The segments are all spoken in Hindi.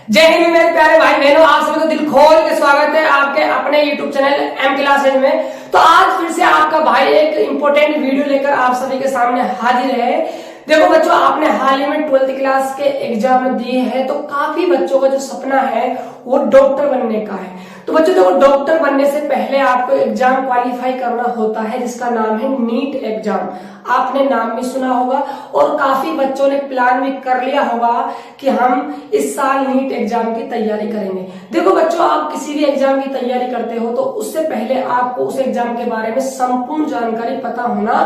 जय हिंद मेरे प्यारे भाई बहनों, आप सभी को दिल खोल के स्वागत है आपके अपने YouTube चैनल एम क्लासेज में। तो आज फिर से आपका भाई एक इम्पोर्टेंट वीडियो लेकर आप सभी के सामने हाजिर है। देखो बच्चों, आपने हाल ही में 12th क्लास के एग्जाम दिए हैं, तो काफी बच्चों का जो सपना है वो डॉक्टर बनने का है। तो बच्चों देखो, डॉक्टर बनने से पहले आपको एग्जाम क्वालिफाई करना होता है जिसका नाम है नीट एग्जाम। आपने नाम भी सुना होगा और काफी बच्चों ने प्लान भी कर लिया होगा कि हम इस साल नीट एग्जाम की तैयारी करेंगे। देखो बच्चों, आप किसी भी एग्जाम की तैयारी करते हो तो उससे पहले आपको उस एग्जाम के बारे में संपूर्ण जानकारी पता होना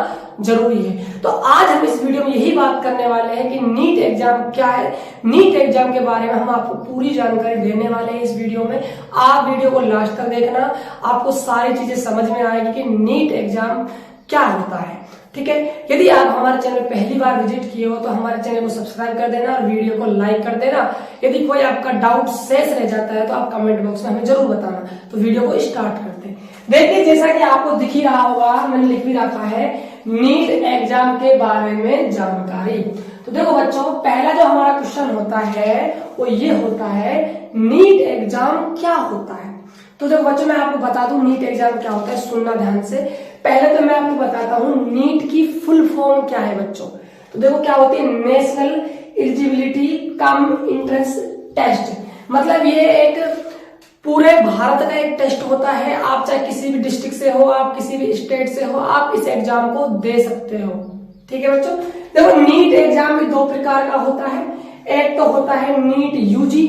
जरूरी है। तो आज हम इस वीडियो में यही बात करने वाले हैं कि नीट एग्जाम क्या है। नीट एग्जाम के बारे में हम आपको पूरी जानकारी देने वाले हैं इस वीडियो में। आप वीडियो को लास्ट तक देखना, आपको सारी चीजें समझ में आएगी कि नीट एग्जाम क्या होता है। ठीक है, यदि आप हमारे चैनल पहली बार विजिट किए हो तो हमारे चैनल को सब्सक्राइब कर देना और वीडियो को लाइक कर देना। यदि कोई आपका डाउट शेष रह जाता है तो आप कमेंट बॉक्स में हमें जरूर बताना। तो वीडियो को स्टार्ट करते हैं। देखिए, जैसा कि आपको दिख ही रहा होगा, मैंने लिख भी रखा है नीट एग्जाम के बारे में जानकारी। तो देखो बच्चों, पहला जो हमारा क्वेश्चन होता है वो ये होता है, नीट एग्जाम क्या होता है। तो देखो बच्चों, मैं आपको बता दूं नीट एग्जाम क्या होता है, सुनना ध्यान से। पहले तो मैं आपको बताता हूँ नीट की फुल फॉर्म क्या है बच्चों। तो देखो क्या होती है, national eligibility cum entrance test. मतलब ये एक पूरे भारत का एक टेस्ट होता है। आप चाहे किसी भी डिस्ट्रिक्ट से हो, आप किसी भी स्टेट से हो, आप इस एग्जाम को दे सकते हो। ठीक है बच्चों, देखो नीट एग्जाम भी दो प्रकार का होता है। एक तो होता है नीट यूजी,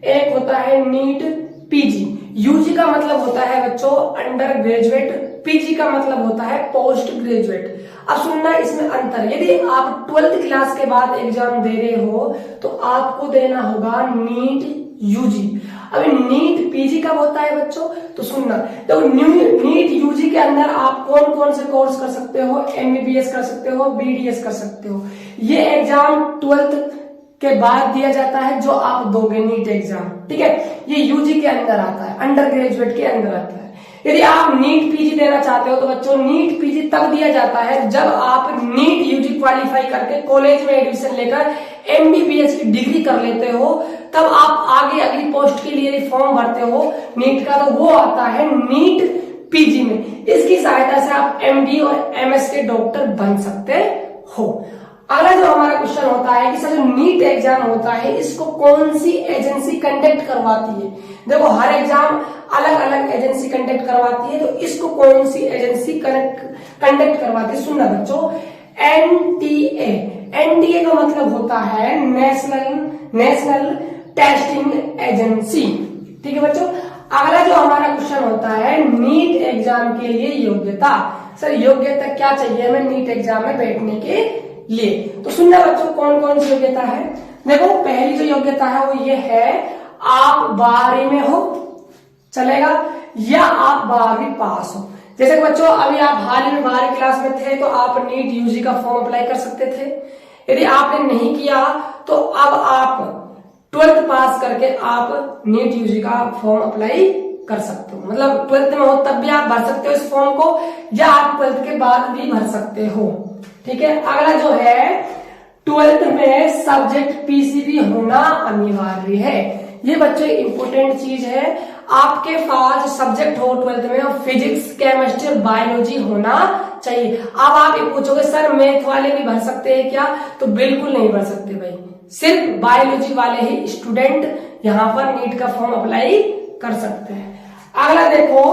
एक होता है नीट पीजी। यूजी का मतलब होता है बच्चों अंडर ग्रेजुएट, पीजी का मतलब होता है पोस्ट ग्रेजुएट। अब सुनना इसमें अंतर, यदि आप 12th क्लास के बाद एग्जाम दे रहे हो तो आपको देना होगा नीट यूजी। अभी नीट पीजी कब होता है बच्चों, तो सुनना। तो नीट यूजी के अंदर आप कौन कौन से कोर्स कर सकते हो, एमबीबीएस कर सकते हो, बीडीएस कर सकते हो। ये एग्जाम 12th के बाद दिया जाता है जो आप दोगे नीट एग्जाम। ठीक है, ये यूजी के अंदर आता है, अंडर ग्रेजुएट के अंदर आता है। यदि आप नीट पीजी देना चाहते हो तो बच्चों नीट पीजी तब दिया जाता है जब आप नीट यूजी क्वालिफाई करके कॉलेज में एडमिशन लेकर एमबीबीएस की डिग्री कर लेते हो, तब आप आगे अगली पोस्ट के लिए फॉर्म भरते हो नीट का, तो वो आता है नीट पीजी में। इसकी सहायता से आप एमडी और एमएस के डॉक्टर बन सकते हो। अगला जो हमारा क्वेश्चन होता है कि सर जो नीट एग्जाम होता है इसको कौन सी एजेंसी कंडक्ट करवाती है। देखो, हर एग्जाम अलग अलग एजेंसी कंडक्ट करवाती है, तो इसको कौन सी एजेंसी कंडक्ट करवाती है, सुनना बच्चों। एनटीए, एनटीए का मतलब होता है नेशनल टेस्टिंग एजेंसी। ठीक है बच्चों, अगला जो हमारा क्वेश्चन होता है नीट एग्जाम के लिए योग्यता। सर योग्यता क्या चाहिए हमें नीट एग्जाम में बैठने के लिए, तो सुनना बच्चों कौन कौन सी योग्यता है। देखो, पहली जो योग्यता है वो ये है, आप 12वीं में हो चलेगा, या आप 12वीं पास हो। जैसे कि बच्चों अभी आप हाल ही में 12वीं क्लास में थे तो आप नीट यूजी का फॉर्म अप्लाई कर सकते थे। यदि आपने नहीं किया तो अब आप 12th पास करके आप नीट यूजी का फॉर्म अप्लाई कर सकते हो। मतलब 12th में हो तब भी आप भर सकते हो इस फॉर्म को, या आप 12th के बाद भी भर सकते हो। ठीक है, अगला जो है 12th में सब्जेक्ट पीसीबी होना अनिवार्य है। ये बच्चे इंपोर्टेंट चीज है, आपके पास सब्जेक्ट हो 12th में और फिजिक्स, केमिस्ट्री और बायोलॉजी होना चाहिए। अब आप ये पूछोगे सर मैथ वाले भी भर सकते हैं क्या, तो बिल्कुल नहीं भर सकते भाई, सिर्फ बायोलॉजी वाले ही स्टूडेंट यहाँ पर नीट का फॉर्म अप्लाई कर सकते हैं। अगला देखो,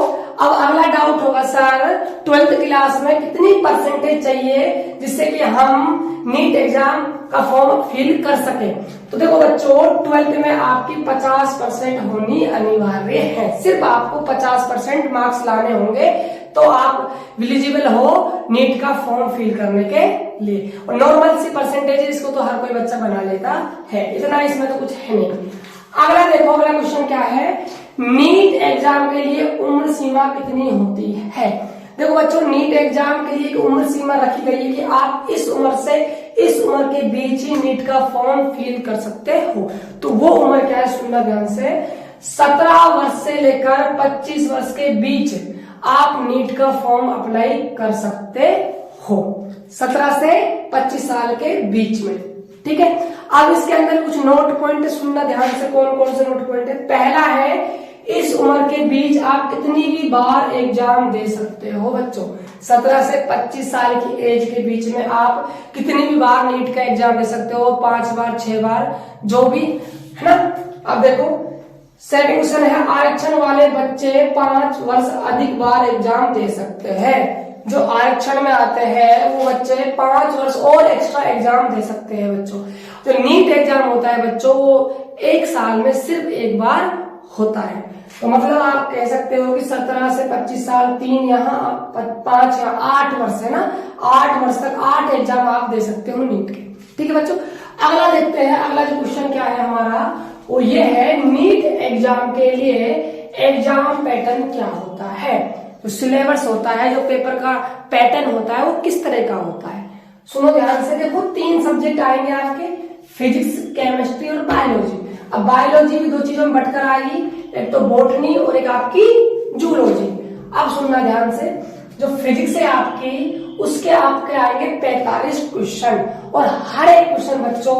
अब अगला डाउट होगा सर 12th क्लास में कितनी परसेंटेज चाहिए जिससे कि हम नीट एग्जाम का फॉर्म फिल कर सके। तो देखो बच्चों, 12th में आपकी 50% होनी अनिवार्य है। सिर्फ आपको 50% मार्क्स लाने होंगे तो आप एलिजिबल हो नीट का फॉर्म फिल करने के लिए। और नॉर्मल सी परसेंटेज इसको तो हर कोई बच्चा बना लेता है, इतना इसमें तो कुछ है नहीं। अगला देखो, अगला क्वेश्चन क्या है, नीट एग्जाम के लिए उम्र सीमा कितनी होती है। देखो बच्चों, नीट एग्जाम के लिए एक उम्र सीमा रखी गई है कि आप इस उम्र से इस उम्र के बीच ही नीट का फॉर्म फिल कर सकते हो। तो वो उम्र क्या है, सुनना ध्यान से। 17 वर्ष से लेकर 25 वर्ष के बीच आप नीट का फॉर्म अप्लाई कर सकते हो। 17 से 25 साल के बीच में। ठीक है। अब इसके अंदर कुछ नोट पॉइंट सुनना ध्यान से, कौन कौन से नोट पॉइंट है। पहला है, इस उम्र के बीच आप कितनी भी बार एग्जाम दे सकते हो बच्चों। 17 से 25 साल की एज के बीच में आप कितनी भी बार नीट का एग्जाम दे सकते हो, 5 बार 6 बार जो भी है ना। अब देखो सेकंड क्वेश्चन है, आरक्षण वाले बच्चे 5 वर्ष अधिक बार एग्जाम दे सकते हैं। जो आरक्षण में आते हैं वो बच्चे 5 वर्ष और एक्स्ट्रा एग्जाम दे सकते हैं बच्चों। जो नीट एग्जाम होता है बच्चों वो 1 साल में सिर्फ 1 बार होता है। तो मतलब आप कह सकते हो कि 17 से 25 साल, 3 यहाँ 5 या 8 वर्ष है ना, 8 वर्ष तक 8 एग्जाम आप दे सकते हो नीट के। ठीक है बच्चों। अगला देखते हैं, अगला जो क्वेश्चन क्या है हमारा, वो ये है, नीट एग्जाम के लिए एग्जाम पैटर्न क्या होता है। जो सिलेबस होता है, जो पेपर का पैटर्न होता है, वो किस तरह का होता है। सुनो ध्यान से। देखो 3 सब्जेक्ट आएंगे आपके, फिजिक्स, केमिस्ट्री और बायोलॉजी। अब बायोलॉजी भी 2 चीजों में बटकर आएगी, एक तो बॉटनी और एक आपकी जूलॉजी। अब सुनना ध्यान से, जो फिजिक्स है आपकी, उसके आपके आएंगे 45 क्वेश्चन और हर एक क्वेश्चन बच्चों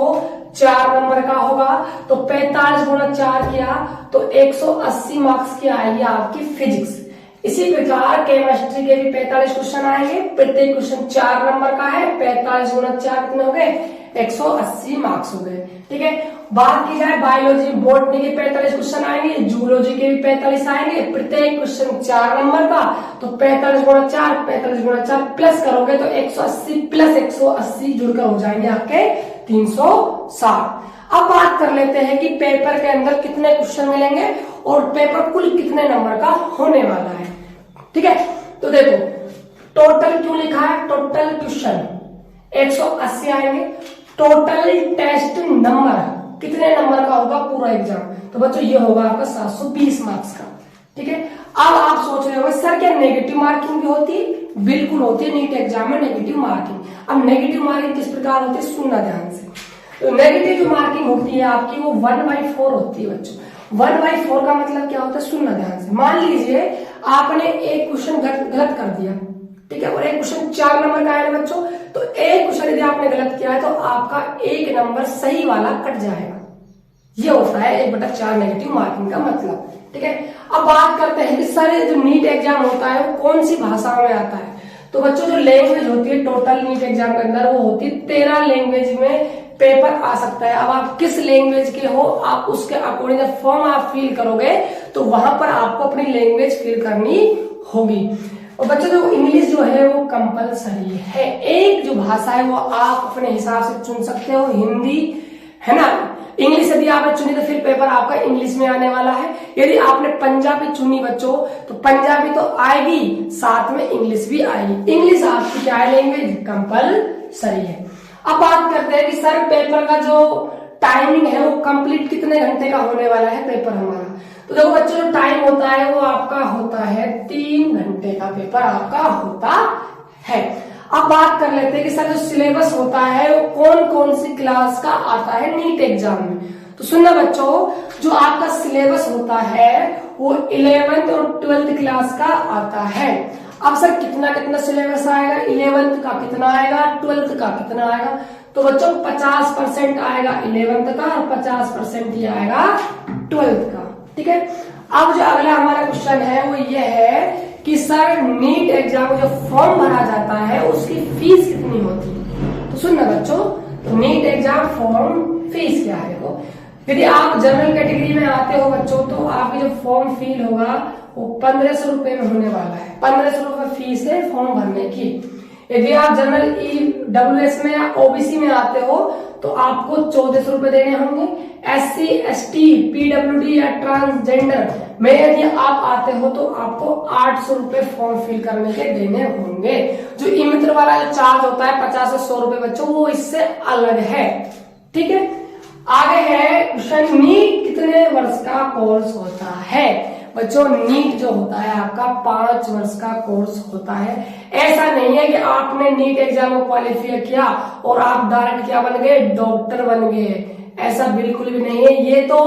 4 नंबर का होगा। तो 45 गुणा 4 किया तो 180 मार्क्स की आएगी आपकी फिजिक्स। इसी प्रकार केमिस्ट्री के भी 45 क्वेश्चन आएंगे, प्रत्येक क्वेश्चन 4 नंबर का है। 45 गुणा 4 कितने हो गए, 180 मार्क्स हो गए। ठीक है। बात की जाए बायोलॉजी, बॉटनी के 45 क्वेश्चन आएंगे, जूलॉजी के भी 45 आएंगे, प्रत्येक क्वेश्चन 4 नंबर का। तो 45 गुणा 4, 45 गुणा 4 प्लस करोगे तो 180 प्लस 180 जुड़कर हो जाएंगे आपके 360। अब बात कर लेते हैं कि पेपर के अंदर कितने क्वेश्चन मिलेंगे और पेपर कुल कितने नंबर का होने वाला है। ठीक है। तो देखो टोटल क्यों लिखा है, टोटल क्वेश्चन 180 आएंगे। टोटल टेस्ट नंबर कितने नंबर का होगा पूरा एग्जाम, तो बच्चों ये होगा आपका 720 मार्क्स का। ठीक है। अब आप सोच रहे हो सर क्या नेगेटिव मार्किंग भी होती है? बिल्कुल होती है नीट एग्जाम में नेगेटिव मार्किंग। अब नेगेटिव मार्किंग किस प्रकार होती है, सुनना ध्यान से। तो नेगेटिव जो मार्किंग होती है आपकी वो 1/4 होती है बच्चों। 1/4 का मतलब क्या होता है, सुनना ध्यान से। मान लीजिए आपने एक क्वेश्चन गलत कर दिया, ठीक है, और एक क्वेश्चन 4 नंबर का है बच्चों, तो एक क्वेश्चन यदि आपने गलत किया है तो आपका 1 नंबर सही वाला कट जाएगा। ये होता है 1/4 नेगेटिव मार्किंग का मतलब। ठीक है। अब बात करते हैं कि सर जो नीट एग्जाम होता है वो कौन सी भाषाओं में आता है। तो बच्चों जो लैंग्वेज होती है टोटल नीट एग्जाम के अंदर वो होती है 13 लैंग्वेज में पेपर आ सकता है। अब आप किस लैंग्वेज के हो, आप उसके अकॉर्डिंग फॉर्म आप फिल करोगे तो वहां पर आपको अपनी लैंग्वेज फिल करनी होगी। और बच्चों जो इंग्लिश जो है वो कंपलसरी है। एक जो भाषा है वो आप अपने हिसाब से चुन सकते हो, हिंदी है ना। इंग्लिश यदि आपने चुनी तो फिर पेपर आपका इंग्लिश में आने वाला है। यदि आपने पंजाबी चुनी बच्चों तो पंजाबी तो आएगी, साथ में इंग्लिश भी आएगी। इंग्लिश आपकी क्या है, लैंग्वेज कंपलसरी है। अब बात करते हैं कि सर पेपर का जो टाइमिंग है वो कंप्लीट कितने घंटे का होने वाला है पेपर हमारा। तो देखो बच्चों जो टाइम होता है वो आपका होता है 3 घंटे का पेपर आपका होता है। अब बात कर लेते हैं कि सर जो सिलेबस होता है वो कौन कौन सी क्लास का आता है नीट एग्जाम में। तो सुनना बच्चों, जो आपका सिलेबस होता है वो 11th और 12th क्लास का आता है। अब सर कितना कितना सिलेबस आएगा, 11th का कितना आएगा, 12th का कितना आएगा। तो बच्चों 50% आएगा 11th का और 50% ही आएगा 12th का। ठीक है। अब जो अगला हमारा क्वेश्चन है वो ये है कि सर नीट एग्जाम जो फॉर्म भरा जाता है उसकी फीस कितनी होती है। तो सुनना बच्चों, तो नीट एग्जाम फॉर्म फीस क्या है। वो यदि आप जनरल कैटेगरी में आते हो बच्चों तो आपकी जो फॉर्म फील होगा वो 1500 रुपए में होने वाला है। 1500 रुपए फीस है फॉर्म भरने की। यदि आप जनरल EWS में या OBC में आते हो तो आपको 1400 रुपए देने होंगे। SC ST PWD या ट्रांसजेंडर में यदि आप आते हो तो आपको 800 रुपए फॉर्म फिल करने के देने होंगे। जो ई-मित्र वाला जो चार्ज होता है 50 से 100 रुपए बच्चों वो इससे अलग है। ठीक है। आगे है क्वेश्चन, नीट कितने वर्ष का कोर्स होता है। बच्चों नीट जो होता है आपका 5 वर्ष का कोर्स होता है। ऐसा नहीं है कि आपने नीट एग्जाम को क्वालिफाई किया और आप डायरेक्ट क्या बन गए, डॉक्टर बन गए। ऐसा बिल्कुल भी नहीं है। ये तो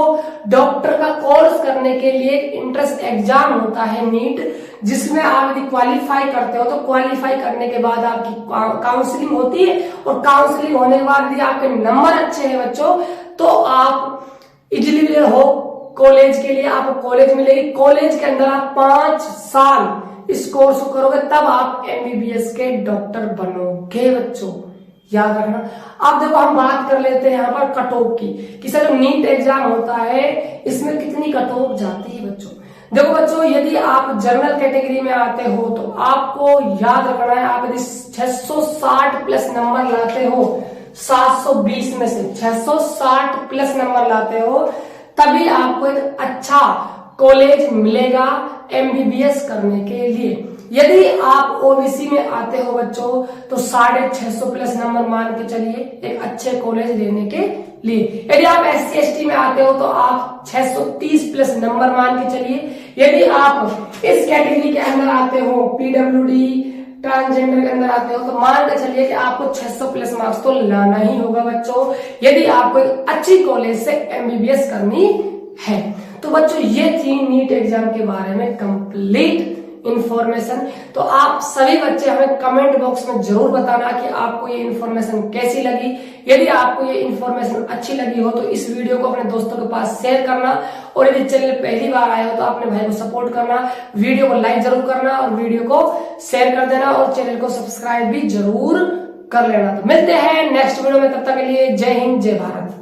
डॉक्टर का कोर्स करने के लिए इंट्रेंस एग्जाम होता है नीट, जिसमें आप यदि क्वालिफाई करते हो तो क्वालिफाई करने के बाद आपकी काउंसलिंग होती है, और काउंसलिंग होने के बाद यदि आपके नंबर अच्छे हैं बच्चों तो आप इजिली हो कॉलेज के लिए, आपको कॉलेज मिलेगी। कॉलेज के अंदर आप 5 साल इस कोर्स को करोगे तब आप एमबीबीएस के डॉक्टर बनोगे बच्चों, याद रखना। अब देखो हम बात कर लेते हैं यहाँ पर कट ऑफ की, कि सर जो नीट एग्जाम होता है इसमें कितनी कट ऑफ जाती है बच्चों। देखो बच्चों, यदि आप जनरल कैटेगरी में आते हो तो आपको याद रखना है, आप यदि 660 प्लस नंबर लाते हो 720 में से 660 प्लस नंबर लाते हो, तभी आपको एक अच्छा कॉलेज मिलेगा एमबीबीएस करने के लिए। यदि आप ओबीसी में आते हो बच्चों तो 650 प्लस नंबर मान के चलिए एक अच्छे कॉलेज लेने के लिए। यदि आप SC ST में आते हो तो आप 630 प्लस नंबर मान के चलिए। यदि आप इस कैटेगरी के अंदर आते हो, PWD ट्रांसजेंडर के अंदर आते हो, तो मान के चलिए कि आपको 600 प्लस मार्क्स तो लाना ही होगा बच्चों, यदि आपको एक अच्छी कॉलेज से एमबीबीएस करनी है। तो बच्चों ये थी नीट एग्जाम के बारे में कंप्लीट इंफॉर्मेशन। तो आप सभी बच्चे हमें कमेंट बॉक्स में जरूर बताना कि आपको ये इंफॉर्मेशन कैसी लगी। यदि आपको ये इंफॉर्मेशन अच्छी लगी हो तो इस वीडियो को अपने दोस्तों के पास शेयर करना, और यदि चैनल पहली बार आए हो तो अपने भाई को सपोर्ट करना, वीडियो को लाइक जरूर करना और वीडियो को शेयर कर देना, और चैनल को सब्सक्राइब भी जरूर कर लेना। तो मिलते हैं नेक्स्ट वीडियो में, तब तक के लिए जय हिंद जय भारत।